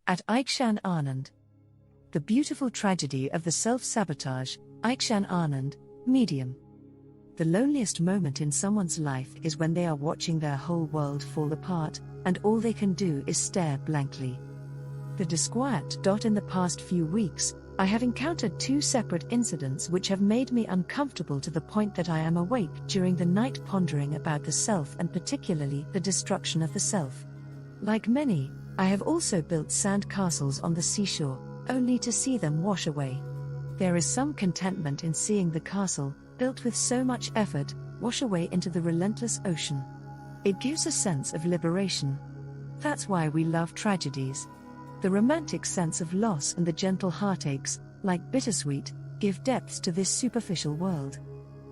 At Ikshan Anand. The Beautiful Tragedy of the Self-Sabotage, Ikshan Anand, Medium. The loneliest moment in someone's life is when they are watching their whole world fall apart, and all they can do is stare blankly. The disquiet. In the past few weeks, I have encountered two separate incidents which have made me uncomfortable to the point that I am awake during the night pondering about the self and particularly the destruction of the self. Like many, I have also built sand castles on the seashore, only to see them wash away. There is some contentment in seeing the castle, built with so much effort, wash away into the relentless ocean. It gives a sense of liberation. That's why we love tragedies. The romantic sense of loss and the gentle heartaches, like bittersweet, give depth to this superficial world.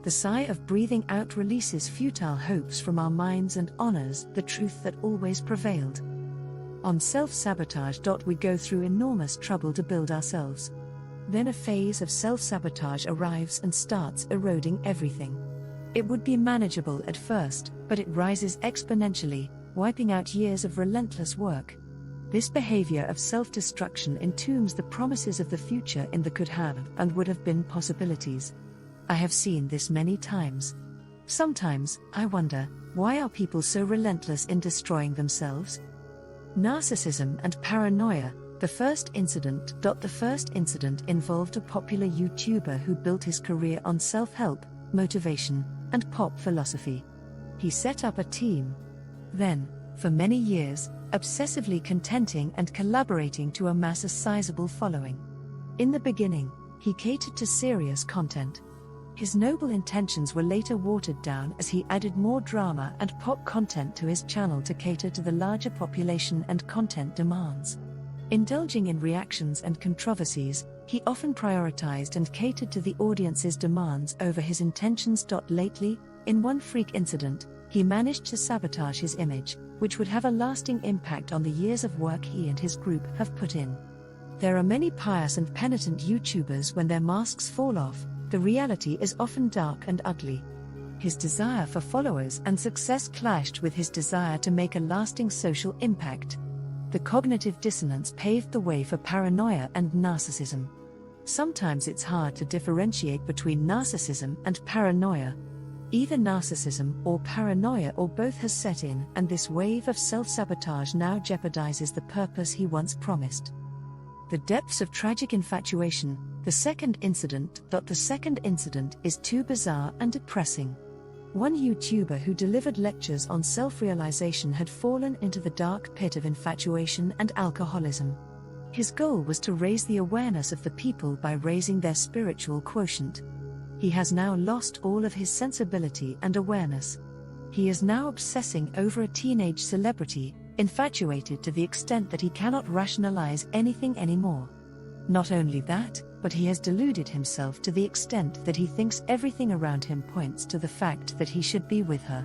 The sigh of breathing out releases futile hopes from our minds and honors the truth that always prevailed. On self-sabotage. We go through enormous trouble to build ourselves. Then a phase of self-sabotage arrives and starts eroding everything. It would be manageable at first, but it rises exponentially, wiping out years of relentless work. This behavior of self-destruction entombs the promises of the future in the could have and would have been possibilities. I have seen this many times. Sometimes, I wonder, why are people so relentless in destroying themselves? Narcissism and paranoia. The first incident involved a popular YouTuber who built his career on self-help, motivation, and pop philosophy. He set up a team. Then, for many years, obsessively contenting and collaborating to amass a sizable following. In the beginning, he catered to serious content. His noble intentions were later watered down as he added more drama and pop content to his channel to cater to the larger population and content demands. Indulging in reactions and controversies, he often prioritized and catered to the audience's demands over his intentions. Lately, in one freak incident, he managed to sabotage his image, which would have a lasting impact on the years of work he and his group have put in. There are many pious and penitent YouTubers. When their masks fall off, the reality is often dark and ugly. His desire for followers and success clashed with his desire to make a lasting social impact. The cognitive dissonance paved the way for paranoia and narcissism. Sometimes it's hard to differentiate between narcissism and paranoia. Either narcissism or paranoia or both has set in, and this wave of self-sabotage now jeopardizes the purpose he once promised. The depths of tragic infatuation. The second incident is too bizarre and depressing. One YouTuber who delivered lectures on self-realization had fallen into the dark pit of infatuation and alcoholism. His goal was to raise the awareness of the people by raising their spiritual quotient. He has now lost all of his sensibility and awareness. He is now obsessing over a teenage celebrity, infatuated to the extent that he cannot rationalize anything anymore. Not only that, but he has deluded himself to the extent that he thinks everything around him points to the fact that he should be with her.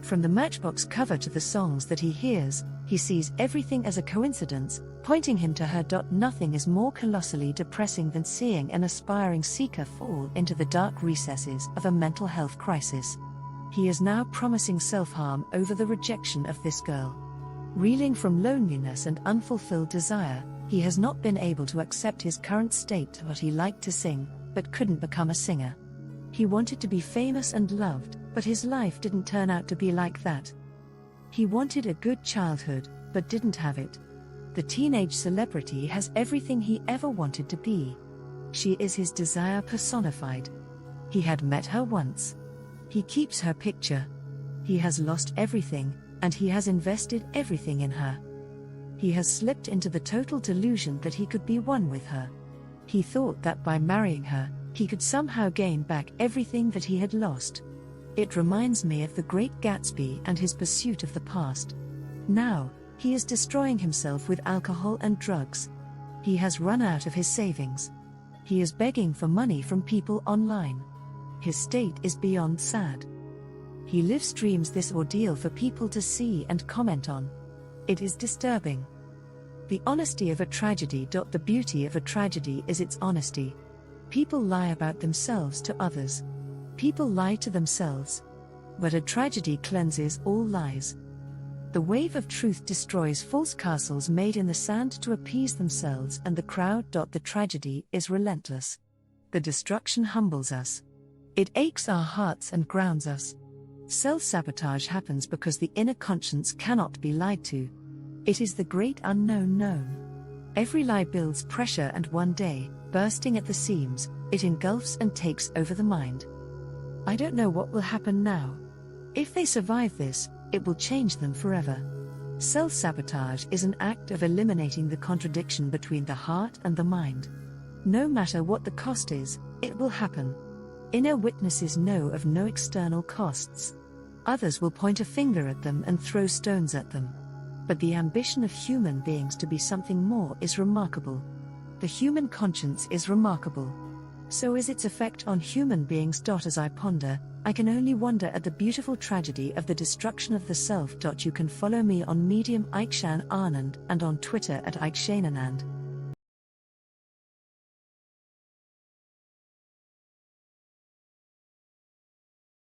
From the Matchbox cover to the songs that he hears, he sees everything as a coincidence, pointing him to her. Nothing is more colossally depressing than seeing an aspiring seeker fall into the dark recesses of a mental health crisis. He is now promising self-harm over the rejection of this girl. Reeling from loneliness and unfulfilled desire, he has not been able to accept his current state. But he liked to sing, but couldn't become a singer. He wanted to be famous and loved, but his life didn't turn out to be like that. He wanted a good childhood, but didn't have it. The teenage celebrity has everything he ever wanted to be. She is his desire personified. He had met her once. He keeps her picture. He has lost everything, and he has invested everything in her. He has slipped into the total delusion that he could be one with her. He thought that by marrying her, he could somehow gain back everything that he had lost. It reminds me of the Great Gatsby and his pursuit of the past. Now, he is destroying himself with alcohol and drugs. He has run out of his savings. He is begging for money from people online. His state is beyond sad. He live streams this ordeal for people to see and comment on. It is disturbing. The honesty of a tragedy. The beauty of a tragedy is its honesty. People lie about themselves to others. People lie to themselves. But a tragedy cleanses all lies. The wave of truth destroys false castles made in the sand to appease themselves and the crowd. The tragedy is relentless. The destruction humbles us. It aches our hearts and grounds us. Self-sabotage happens because the inner conscience cannot be lied to. It is the great unknown known. Every lie builds pressure, and one day, bursting at the seams, it engulfs and takes over the mind. I don't know what will happen now. If they survive this, it will change them forever. Self-sabotage is an act of eliminating the contradiction between the heart and the mind. No matter what the cost is, it will happen. Inner witnesses know of no external costs. Others will point a finger at them and throw stones at them. But the ambition of human beings to be something more is remarkable. The human conscience is remarkable. So is its effect on human beings. As I ponder, I can only wonder at the beautiful tragedy of the destruction of the self. You can follow me on Medium Ikshan Anand and on Twitter at Ikshan Anand.